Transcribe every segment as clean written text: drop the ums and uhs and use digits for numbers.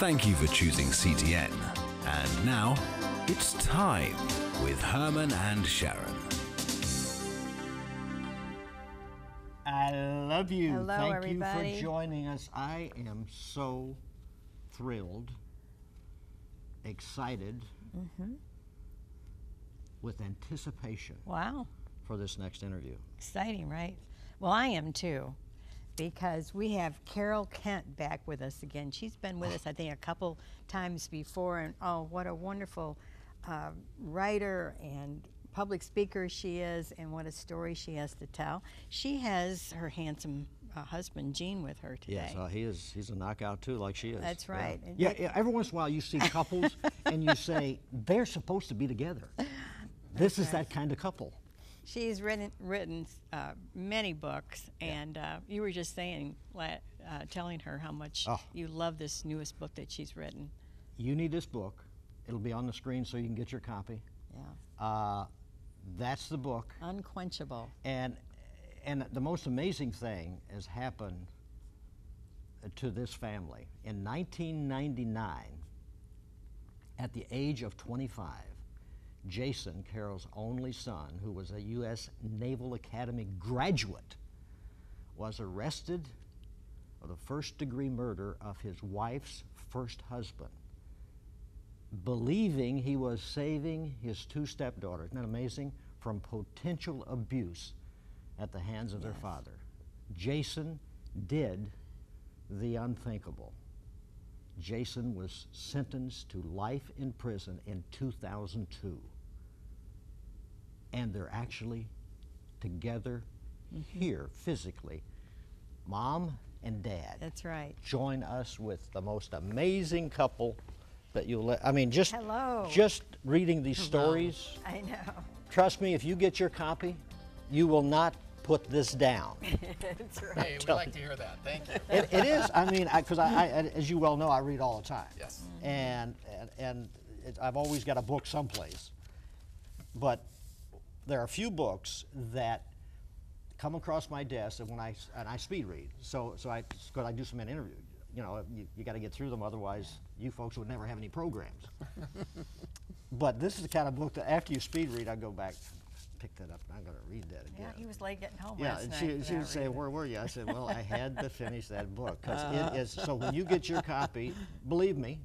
Thank you for choosing CTN. And now, it's time with Herman and Sharron. I love you. Hello, Thank everybody. you for joining us. I am so thrilled, excited, with anticipation Wow, for this next interview. exciting, right? Well, I am too, because we have Carol Kent back with us again. She's been with us, I think, a couple times before, and oh, what a wonderful writer and public speaker she is, and what a story she has to tell. She has her handsome husband, Gene, with her today. Yes, he's a knockout too, like she is. That's right. And Yeah, every once in a while you see couples and you say, they're supposed to be together. This is that kind of couple. She's written many books, and you were just saying, telling her how much you love this newest book that she's written. You need this book. It'll be on the screen so you can get your copy. Yeah. That's the book. Unquenchable. And the most amazing thing has happened to this family. In 1999, at the age of 25, Jason, Carol's only son, who was a U.S. Naval Academy graduate, was arrested for the first-degree murder of his wife's first husband, believing he was saving his two stepdaughters, isn't that amazing, from potential abuse at the hands of their father. Jason did the unthinkable. Jason was sentenced to life in prison in 2002. And they're actually together here physically. Mom and Dad. That's right. Join us with the most amazing couple that you'll just Hello. Just reading these stories. I know. Trust me, if you get your copy, you will not put this down. That's right. Hey, we like to hear that. Thank you. It is. I mean, because I, as you well know, I read all the time. Yes. And I've always got a book someplace. But there are a few books that come across my desk, and I speed read. So I do some interviews. You know, you got to get through them, otherwise you folks would never have any programs. But this is the kind of book that after you speed read, I go back, pick that up, and I'm going to read that again. Yeah, he was late getting home Yeah, last and night. she would say, "Where were you?" I said, "Well, I had to finish that book because it is." So when you get your copy, believe me,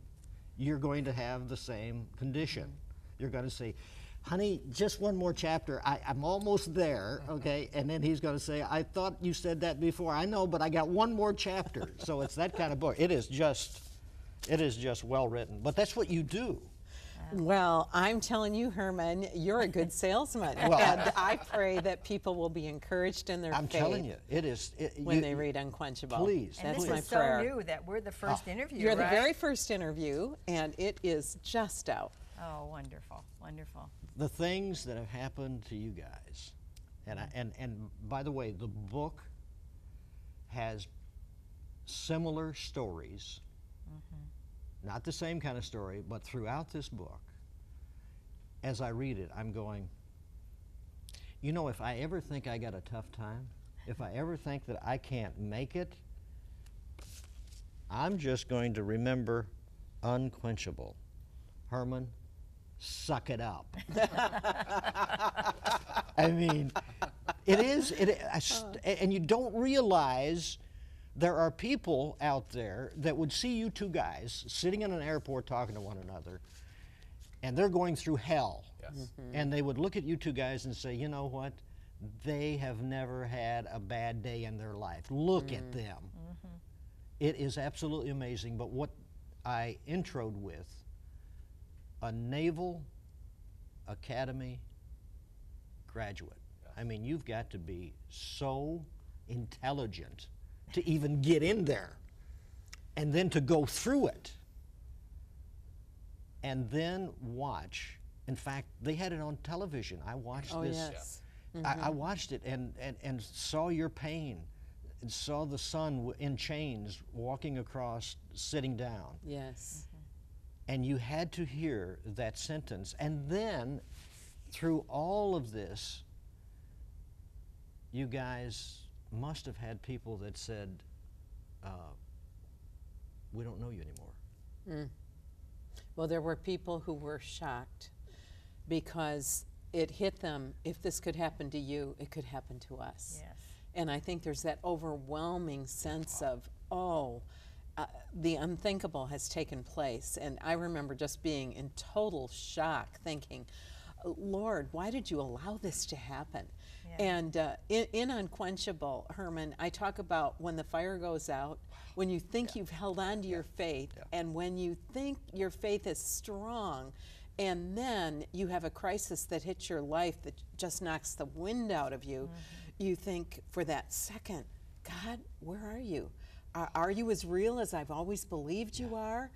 you're going to have the same condition. You're going to say, "Honey, just one more chapter. I'm almost there." Okay, and then he's going to say, "I thought you said that before." I know, but I got one more chapter. So it's that kind of book. It is just well written. But that's what you do. Well, I'm telling you, Herman, you're a good salesman. Well, and I pray that people will be encouraged in their I'm faith telling you, it is. when they read Unquenchable. Please, And That's this my is prayer. so new that we're the first interview, You're right? the very first interview, and it is just out. Oh, wonderful, wonderful. the things that have happened to you guys, and by the way, the book has similar stories, not the same kind of story, but throughout this book, as I read it, I'm going, you know, if I ever think I got a tough time, if I ever think that I can't make it, I'm just going to remember Unquenchable. Herman, suck it up. I mean, and you don't realize there are people out there that would see you two guys sitting in an airport talking to one another, and they're going through hell. Yes. And they would look at you two guys and say, you know what? They have never had a bad day in their life. Look at them. It is absolutely amazing. But what I introed with, a Naval Academy graduate. Yes. I mean, you've got to be so intelligent to even get in there and then to go through it and then watch. In fact, they had it on television. I watched this. Yes. I watched it and saw your pain and saw the son in chains walking across, sitting down. Yes. And you had to hear that sentence. And then, through all of this, you guys must have had people that said, we don't know you anymore. Well, there were people who were shocked because it hit them, if this could happen to you, it could happen to us. Yes. And I think there's that overwhelming sense of, the unthinkable has taken place. And I remember just being in total shock, thinking, Lord, why did you allow this to happen? Yeah. And in Unquenchable, Herman, I talk about when the fire goes out, when you think you've held on to your faith, and when you think your faith is strong, and then you have a crisis that hits your life that just knocks the wind out of you, you think for that second, God, where are you? Are you as real as I've always believed you are?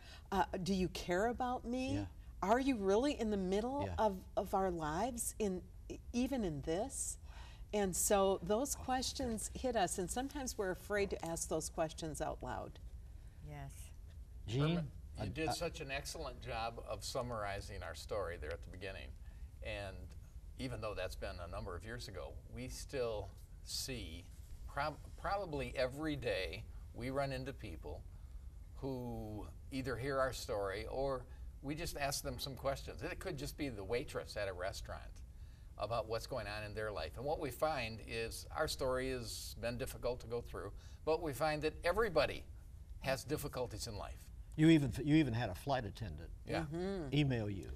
Do you care about me? Yeah. Are you really in the middle of our lives, even in this? And so those questions hit us, and sometimes we're afraid to ask those questions out loud. Yes. Gene? Herman, you did such an excellent job of summarizing our story there at the beginning. And even though that's been a number of years ago, we still see probably every day we run into people who either hear our story or we just ask them some questions. It could just be the waitress at a restaurant about what's going on in their life. And what we find is our story has been difficult to go through, but we find that everybody has difficulties in life. You even had a flight attendant email you.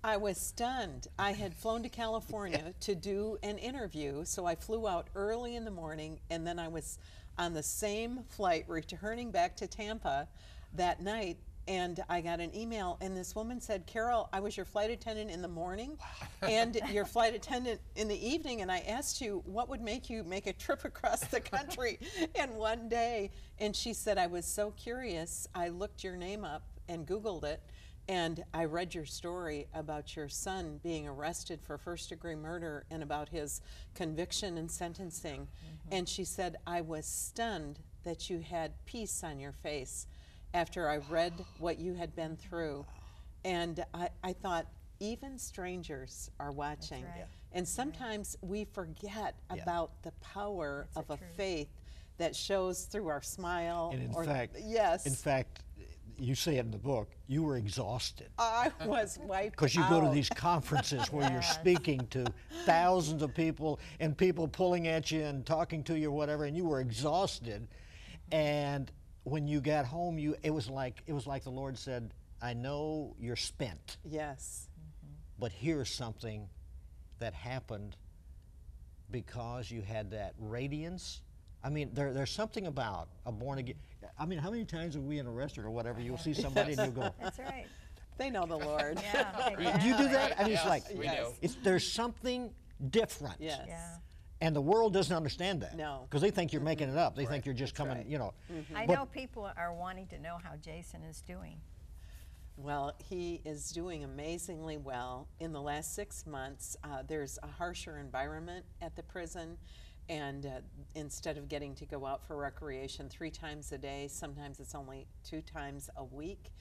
I was stunned. I had flown to California to do an interview, so I flew out early in the morning, and then I was on the same flight returning back to Tampa that night, and I got an email, and this woman said, Carol, I was your flight attendant in the morning and your flight attendant in the evening, and I asked you what would make you make a trip across the country in one day. And she said, I was so curious, I looked your name up and Googled it, and I read your story about your son being arrested for first-degree murder and about his conviction and sentencing. And she said, I was stunned that you had peace on your face after I read what you had been through. And I thought, even strangers are watching. That's right. And sometimes we forget about the power That's of a true. faith that shows through our smile. And in fact, you say it in the book, you were exhausted. I was wiped Because you out. go to these conferences where you're speaking to thousands of people and people pulling at you and talking to you or whatever, and you were exhausted. And when you got home, it was like the Lord said, I know you're spent, Yes. but here's something that happened because you had that radiance. I mean, there's something about a born again. I mean, how many times are we in a restaurant or whatever, you'll see somebody and you'll go, That's right. They know the Lord. Yeah. do you do that? I mean, it's Yes, like, we Yes. do. there's something different. Yes. Yeah. And the world doesn't understand that. No. Because they think you're making it up. They think you're just coming, right. you know. I But- know people are wanting to know how Jason is doing. Well, he is doing amazingly well. In the last 6 months, there's a harsher environment at the prison, and instead of getting to go out for recreation 3 times a day, sometimes it's only 2 times a week.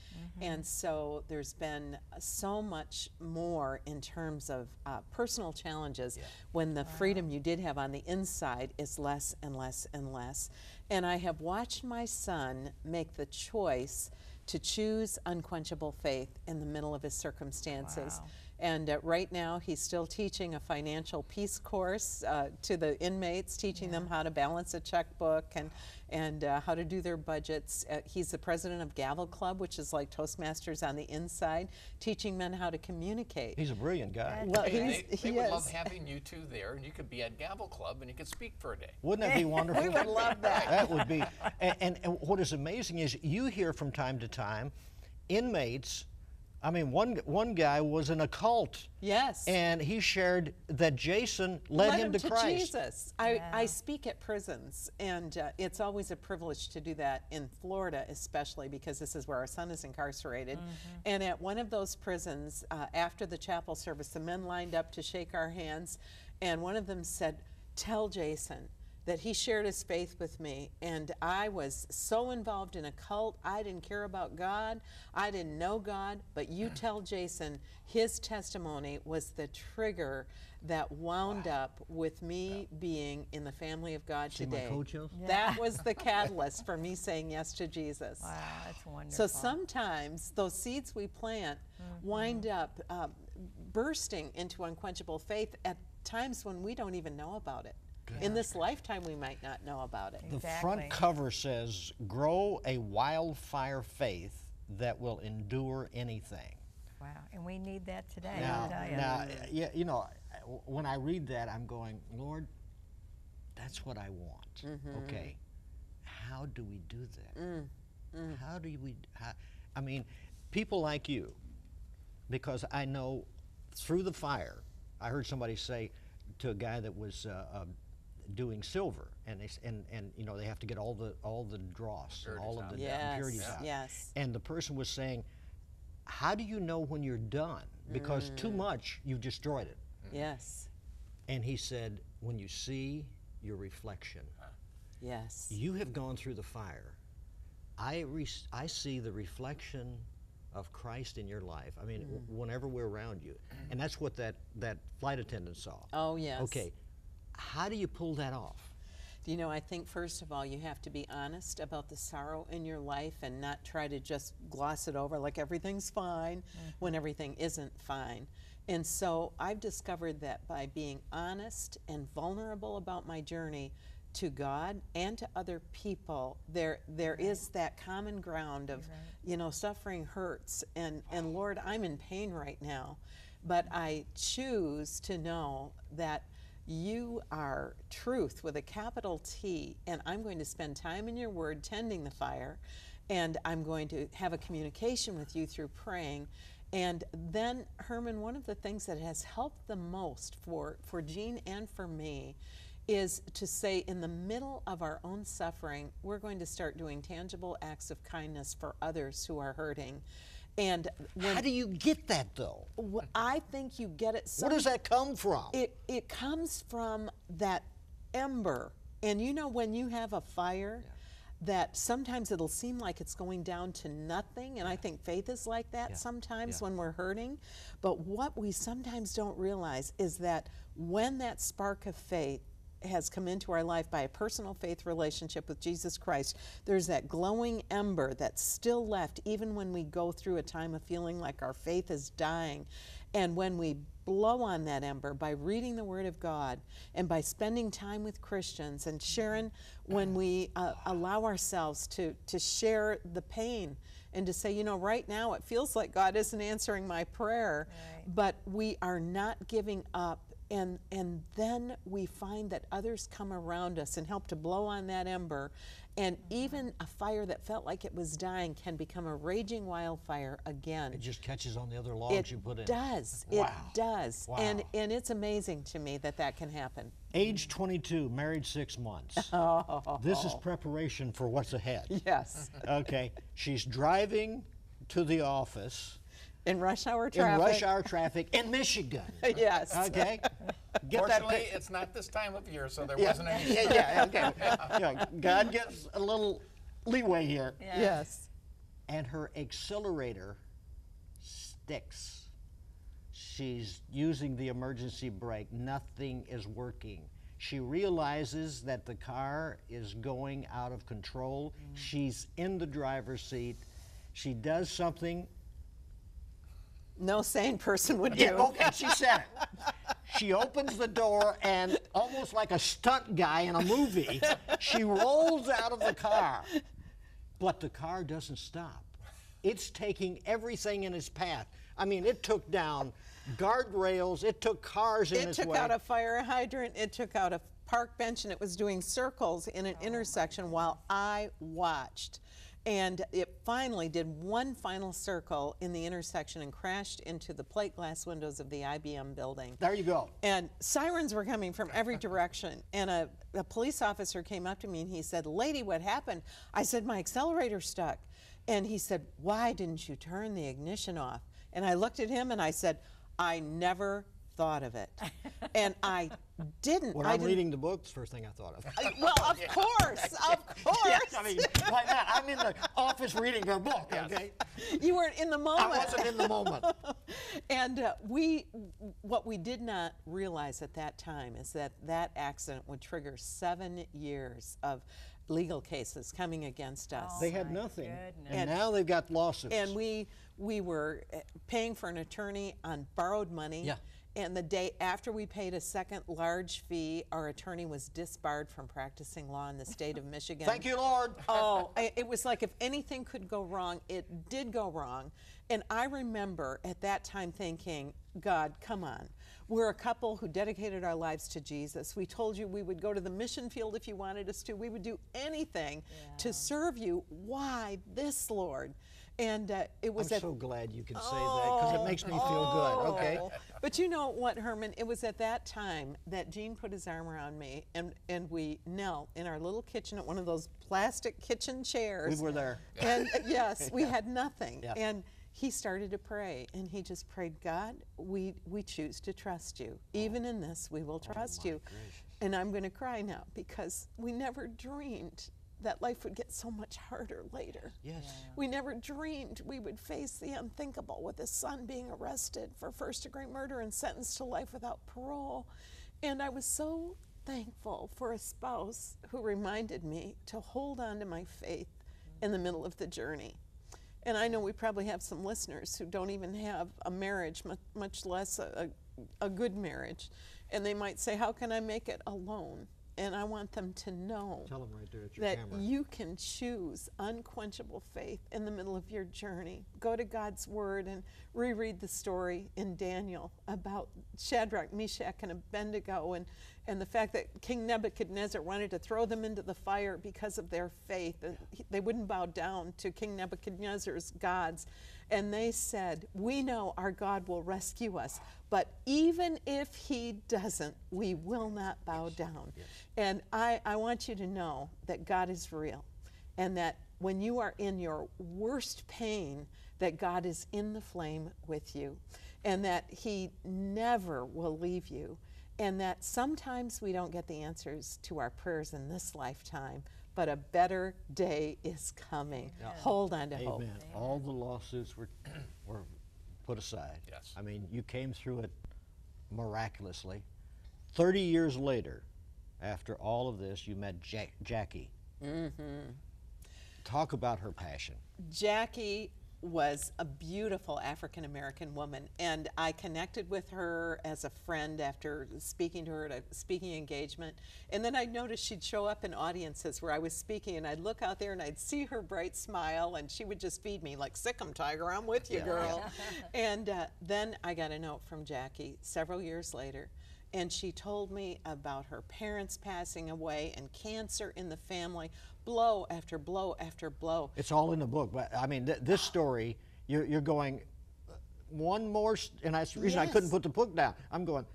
And so there's been so much more in terms of personal challenges when the freedom you did have on the inside is less and less and less. And I have watched my son make the choice to choose unquenchable faith in the middle of his circumstances. Wow. And right now, he's still teaching a financial peace course to the inmates, teaching them how to balance a checkbook and how to do their budgets. He's the president of Gavel Club, which is like Toastmasters on the inside, teaching men how to communicate. He's a brilliant guy. Well, They he would is. love having you two there, and you could be at Gavel Club, and you could speak for a day. Wouldn't that be wonderful? We would love that. That would be. And what is amazing is you hear from time to time inmates. I mean, one guy was in a cult. Yes. And he shared that Jason led him to Christ. Jesus. I speak at prisons, and it's always a privilege to do that in Florida, especially because this is where our son is incarcerated. And at one of those prisons, after the chapel service, the men lined up to shake our hands, and one of them said, "Tell Jason that he shared his faith with me, and I was so involved in a cult. I didn't care about God. I didn't know God. But you tell Jason, his testimony was the trigger that wound up with me being in the family of God See today. my coattails? That was the catalyst for me saying yes to Jesus. Wow, that's wonderful. So sometimes those seeds we plant wind up bursting into unquenchable faith at times when we don't even know about it. In this lifetime, we might not know about it. The Exactly. front cover says, "Grow a wildfire faith that will endure anything." Wow, and we need that today, Now, I'll tell you. yeah, you know, when I read that, I'm going, Lord, that's what I want. Okay, how do we do that? How do we? I mean, people like you, because I know through the fire. I heard somebody say to a guy that was doing silver, and you know they have to get all the dross and all of the impurities out. Yes. And the person was saying, how do you know when you're done? Because too much, you've destroyed it. Yes. And he said, when you see your reflection, Yes. you have gone through the fire. I see the reflection of Christ in your life. I mean, whenever we're around you. And that's what that flight attendant saw. Oh, yes. Okay, how do you pull that off? You know, I think first of all, you have to be honest about the sorrow in your life and not try to just gloss it over like everything's fine when everything isn't fine. And so I've discovered that by being honest and vulnerable about my journey to God and to other people, there is that common ground of, you know, suffering hurts, and Lord, I'm in pain right now, but I choose to know that you are truth with a capital T, and I'm going to spend time in your word tending the fire, and I'm going to have a communication with you through praying. And then, Herman, one of the things that has helped the most for Jean and for me is to say, in the middle of our own suffering, we're going to start doing tangible acts of kindness for others who are hurting. And How do you get that, though? I think you get it. Where does that come from? It comes from that ember. And you know, when you have a fire, that sometimes it'll seem like it's going down to nothing. And I think faith is like that sometimes when we're hurting. But what we sometimes don't realize is that when that spark of faith has come into our life by a personal faith relationship with Jesus Christ, there's that glowing ember that's still left even when we go through a time of feeling like our faith is dying. And when we blow on that ember by reading the Word of God and by spending time with Christians, and Sharron, when we allow ourselves to share the pain and to say, you know, right now it feels like God isn't answering my prayer, but we are not giving up. And then we find that others come around us and help to blow on that ember. And even a fire that felt like it was dying can become a raging wildfire again. It just catches on the other logs you put in. It does. Wow. It does. Wow. And it's amazing to me that that can happen. Age 22, married 6 months. This is preparation for what's ahead. Yes. Okay, she's driving to the office. In rush hour traffic. In rush hour traffic in Michigan. Yes. Okay. Get Fortunately, it's not this time of year, so there wasn't any. okay. Yeah, God gets a little leeway here. Yes. And her accelerator sticks. She's using the emergency brake. Nothing is working. She realizes that the car is going out of control. She's in the driver's seat. She does something. No sane person would do. Yeah, okay, she said it. She opens the door and, almost like a stunt guy in a movie, she rolls out of the car. But the car doesn't stop. It's taking everything in its path. I mean, it took down guardrails, it took cars in its way. It took out a fire hydrant, it took out a park bench, and it was doing circles in an intersection while I watched. And it finally did one final circle in the intersection and crashed into the plate glass windows of the IBM building. There you go. And sirens were coming from every direction. And a police officer came up to me and he said, "Lady, what happened?" I said, "My accelerator stuck." And he said, "Why didn't you turn the ignition off?" And I looked at him and I said, "I never thought of it. And I didn't. When I I'm didn't, reading the book, it's the first thing I thought of. well, of course, of course. Yes, I mean, why not? I'm in the office reading a book, okay? You weren't in the moment. I wasn't in the moment. And what we did not realize at that time is that that accident would trigger 7 years of legal cases coming against us. They had my nothing, goodness. and now they've got lawsuits. And we were paying for an attorney on borrowed money. Yeah. And the day after we paid a second large fee, our attorney was disbarred from practicing law in the state of Michigan. Thank you, Lord. Oh, it was like if anything could go wrong, it did go wrong. And I remember at that time thinking, God, come on. We're a couple who dedicated our lives to Jesus. We told you we would go to the mission field if you wanted us to. We would do anything to serve you. Why this, Lord? And it was I'm so glad you can say that, because it makes me feel good, okay? But you know what, Herman? It was at that time that Gene put his arm around me, and we knelt in our little kitchen at one of those plastic kitchen chairs. We were there. And yes, we had nothing. Yeah. And he started to pray, and he just prayed, God, we choose to trust you. Even in this, we will trust you. gracious. And I'm going to cry now, because we never dreamed that life would get so much harder later. Yes. We never dreamed we would face the unthinkable, with his son being arrested for first-degree murder and sentenced to life without parole. And I was so thankful for a spouse who reminded me to hold on to my faith in the middle of the journey. And I know we probably have some listeners who don't even have a marriage, much less a good marriage. And they might say, how can I make it alone? And I want them to know Tell them right there at your that camera. you can choose unquenchable faith in the middle of your journey. Go to God's Word and reread the story in Daniel about Shadrach, Meshach, and Abednego, and the fact that King Nebuchadnezzar wanted to throw them into the fire because of their faith. And they wouldn't bow down to King Nebuchadnezzar's gods. And they said, we know our God will rescue us, but even if he doesn't, we will not bow down. Yes. And I want you to know that God is real, and that when you are in your worst pain, that God is in the flame with you, and that he never will leave you, and that sometimes we don't get the answers to our prayers in this lifetime, but a better day is coming. Hold on to hope. Amen. All the lawsuits were put aside. Yes. I mean, you came through it miraculously. 30 years later, after all of this, you met Jackie. Mm-hmm. Talk about her passion. Jackie was a beautiful African-American woman, and I connected with her as a friend after speaking to her at a speaking engagement. And then I noticed she'd show up in audiences where I was speaking, and I'd look out there and I'd see her bright smile, and she would just feed me like, sick 'em, Tiger, I'm with you, girl. And then I got a note from Jackie several years later, and she told me about her parents passing away and cancer in the family, blow after blow after blow. It's all in the book, but I mean, this story, you're going, one more, and that's the reason I couldn't Yes. put the book down. I'm going,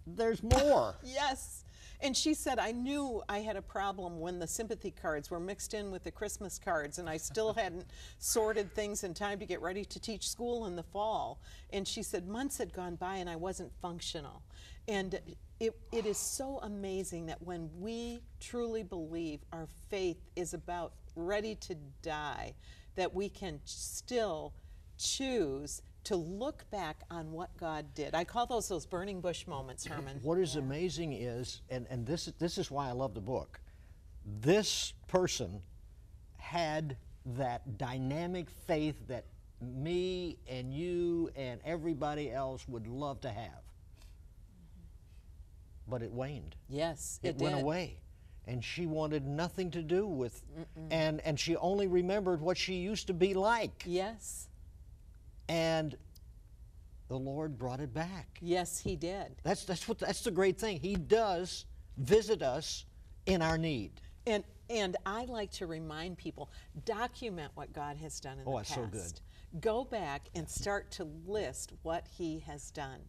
there's more. Yes. And she said, I knew I had a problem when the sympathy cards were mixed in with the Christmas cards, and I still hadn't sorted things in time to get ready to teach school in the fall. And she said months had gone by and I wasn't functional. And it is so amazing that when we truly believe our faith is about ready to die, that we can still choose to look back on what God did. I call those burning bush moments, Herman. What is amazing is, and this is why I love the book, this person had that dynamic faith that me and you and everybody else would love to have. But it waned. Yes, It went away. And she wanted nothing to do with, and she only remembered what she used to be like. Yes. And the Lord brought it back. Yes, he did. That's the great thing. He does visit us in our need. And I like to remind people, document what God has done in the past. that's so good. Go back and start to list what he has done.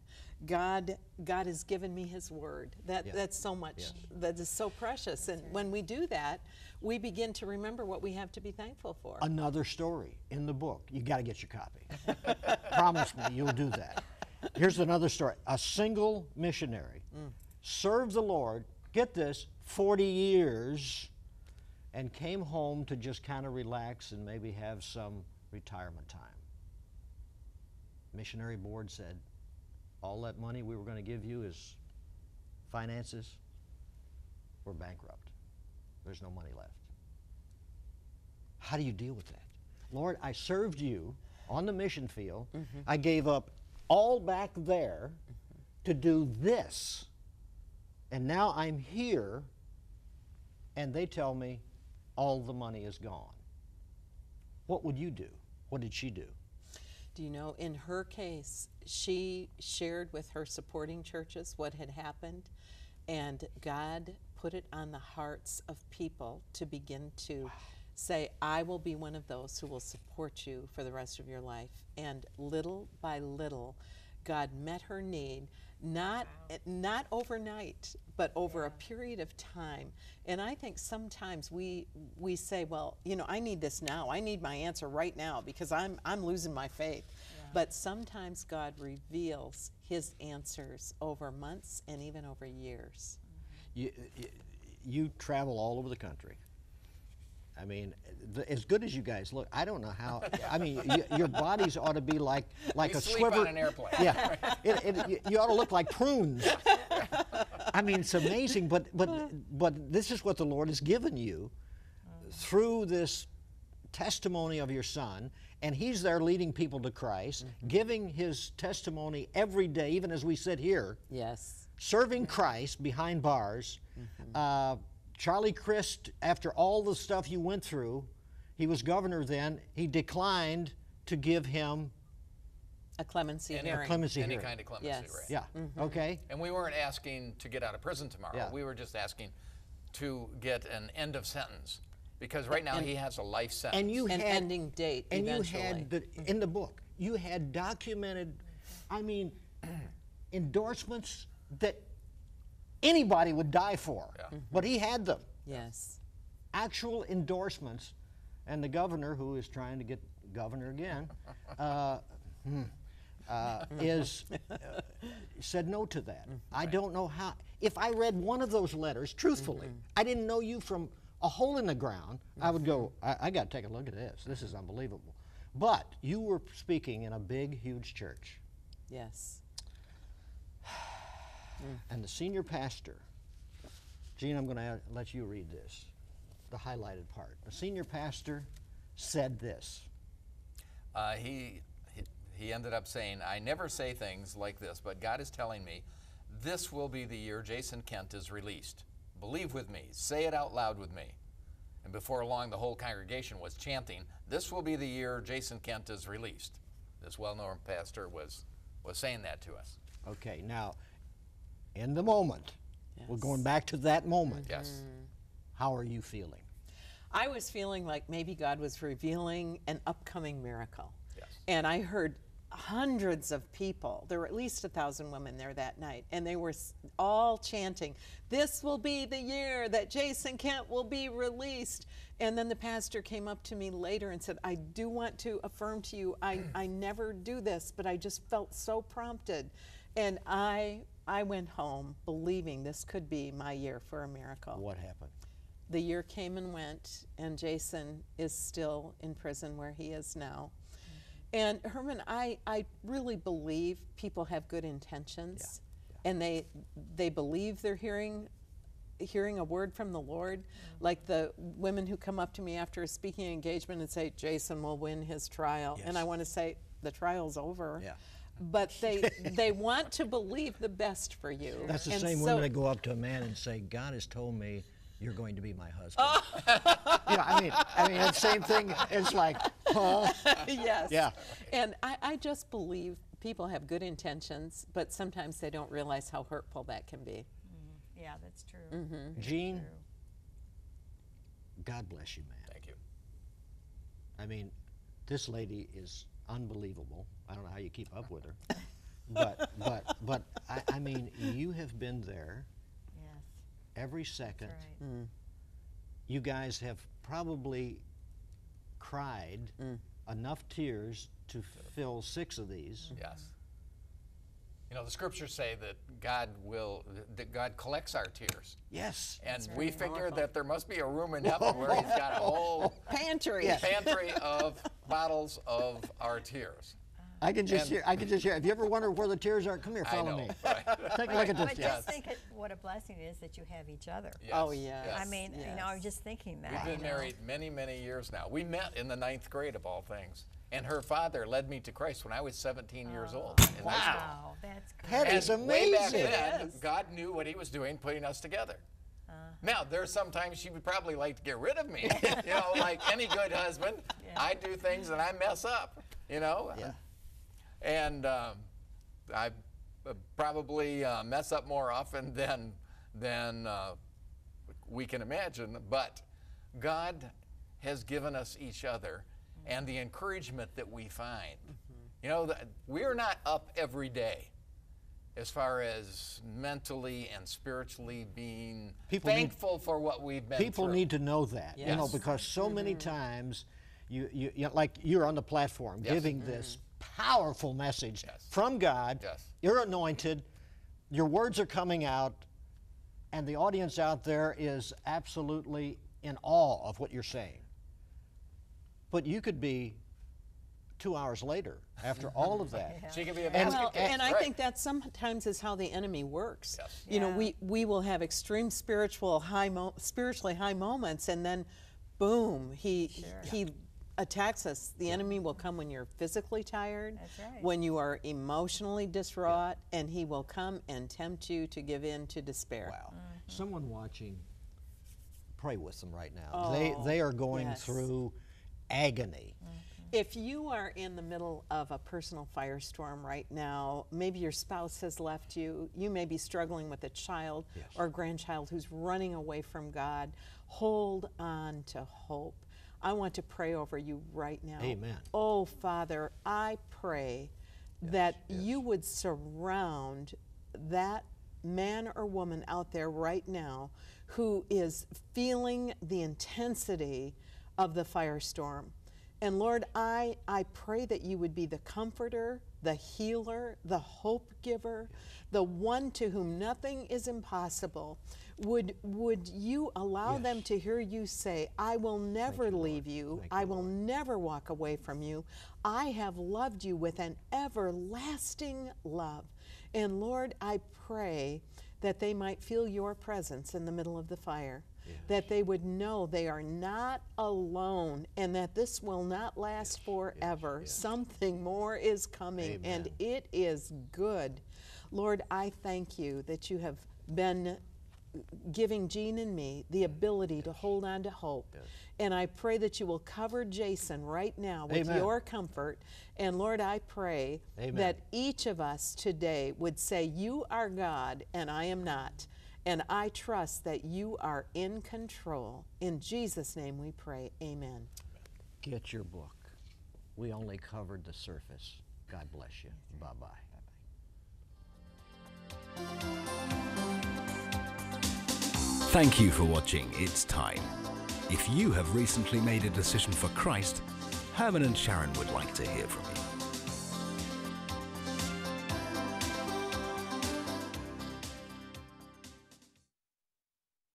God has given me his word. That's so much, that is so precious. And when we do that, we begin to remember what we have to be thankful for. Another story in the book. You got to get your copy. Promise me you'll do that. Here's another story. A single missionary served the Lord, get this, 40 years, and came home to just kind of relax and maybe have some retirement time. Missionary board said, all that money we were going to give you is finances. We're bankrupt. There's no money left. How do you deal with that? Lord, I served you on the mission field. I gave up all back there to do this. And now I'm here, and they tell me all the money is gone. What would you do? What did she do? Do you know, in her case, she shared with her supporting churches what had happened, and God put it on the hearts of people to begin to say, I will be one of those who will support you for the rest of your life. And little by little, God met her need, not overnight, but over a period of time. And I think sometimes we say, well, you know, I need this now. I need my answer right now because I'm losing my faith. But sometimes God reveals his answers over months and even over years. You travel all over the country. I mean, as good as you guys look, I don't know how. I mean, your bodies ought to be like a sleep swivel on an airplane. Yeah, you ought to look like prunes. I mean, it's amazing. But this is what the Lord has given you through this testimony of your son, and he's there leading people to Christ, giving his testimony every day, even as we sit here. Yes. Serving Christ behind bars. Charlie Crist, after all the stuff you went through, he was governor then, he declined to give him a clemency hearing. Any kind of clemency, Yes. right? Yeah, okay. And we weren't asking to get out of prison tomorrow. Yeah. We were just asking to get an end of sentence. Because right now he has a life sentence. And you An had ending date and eventually. you had in the book, you had documented, I mean, endorsements that anybody would die for. Yeah. But he had them. Yes. Actual endorsements, and the governor, who is trying to get governor again, said no to that. I don't know how. If I read one of those letters truthfully, I didn't know you from a hole in the ground, I would go, I got to take a look at this. This is unbelievable. But you were speaking in a big, huge church. Yes. And the senior pastor, Gene, I'm going to let you read this, the highlighted part. The senior pastor said this. He ended up saying, I never say things like this, but God is telling me this will be the year Jason Kent is released. Believe with me. Say it out loud with me. And before long, the whole congregation was chanting, this will be the year Jason Kent is released. This well-known pastor was saying that to us. Okay, now, in the moment, we're going back to that moment. Yes. How are you feeling? I was feeling like maybe God was revealing an upcoming miracle. Yes. And I heard hundreds of people. There were at least 1,000 women there that night, and they were all chanting, this will be the year that Jason Kent will be released. And then the pastor came up to me later and said, I do want to affirm to you, I never do this, but I just felt so prompted. And I went home believing this could be my year for a miracle. What happened? The year came and went, and Jason is still in prison where he is now. And Herman, I really believe people have good intentions, and they believe they're hearing a word from the Lord. Like the women who come up to me after a speaking engagement and say, Jason will win his trial. Yes. And I want to say, the trial's over. Yeah. But they want to believe the best for you. That's the And same so- women that go up to a man and say, God has told me you're going to be my husband. Yeah, I mean, it's the same thing. It's like, huh? Yes. Yeah. And I just believe people have good intentions, but sometimes they don't realize how hurtful that can be. Yeah, that's true. Gene, God bless you, man. Thank you. I mean, this lady is unbelievable. I don't know how you keep up with her. But I mean, you have been there Yes, every second. that's right. You guys have probably cried enough tears to fill 6 of these. Yes. You know, the scriptures say that God collects our tears. Yes. And we figure that there must be a room in heaven where he's got a whole Pantry. pantry of bottles of our tears. I can just hear. Have you ever wondered where the tears are? Come here, follow me. Take a look at this. But just think what a blessing it is that you have each other. Yes, Oh, yes. yes. I mean, you know, I was just thinking that. We've been married many, many years now. We met in the 9th grade of all things. And her father led me to Christ when I was 17 years old in high school. Wow, that's great. That is And way back amazing. then, God knew what he was doing, putting us together. Now, there's sometimes she would probably like to get rid of me. You know, like any good husband, I do things and I mess up, you know. Yeah. And I probably mess up more often than we can imagine. But God has given us each other and the encouragement that we find. You know, we're not up every day as far as mentally and spiritually being thankful for what we've been People through. need to know that, you know, Yes. because so many times, you like you're on the platform giving this powerful message from God. Yes. You're anointed. Your words are coming out, and the audience out there is absolutely in awe of what you're saying. But you could be 2 hours later after all of that. She can be a And- basket Well, case, and I right. think that sometimes is how the enemy works. Yes. You know, Yeah. we will have extreme spiritually high moments, and then, boom, he attacks us. The enemy will come when you're physically tired, That's right. when you are emotionally distraught, and he will come and tempt you to give in to despair. Wow. Someone watching, pray with them right now. Oh, They are going yes. through agony. If you are in the middle of a personal firestorm right now, maybe your spouse has left you, you may be struggling with a child or a grandchild who's running away from God, hold on to hope. I want to pray over you right now. Amen. Oh, Father, I pray that you would surround that man or woman out there right now who is feeling the intensity of the firestorm. And Lord, I pray that you would be the comforter, the healer, the hope giver, the one to whom nothing is impossible. Would you allow them to hear you say, I will never leave you, I will never walk away from you. I have loved you with an everlasting love. And Lord, I pray that they might feel your presence in the middle of the fire. That they would know they are not alone and that this will not last forever. Something more is coming and it is good. Lord, I thank you that you have been giving Jean and me the ability to hold on to hope. And I pray that you will cover Jason right now with your comfort. And Lord, I pray that each of us today would say, you are God and I am not. And I trust that you are in control. In Jesus' name we pray, amen. Get your book. We only covered the surface. God bless you. Bye-bye. Thank you for watching It's Time. If you have recently made a decision for Christ, Herman and Sharron would like to hear from you.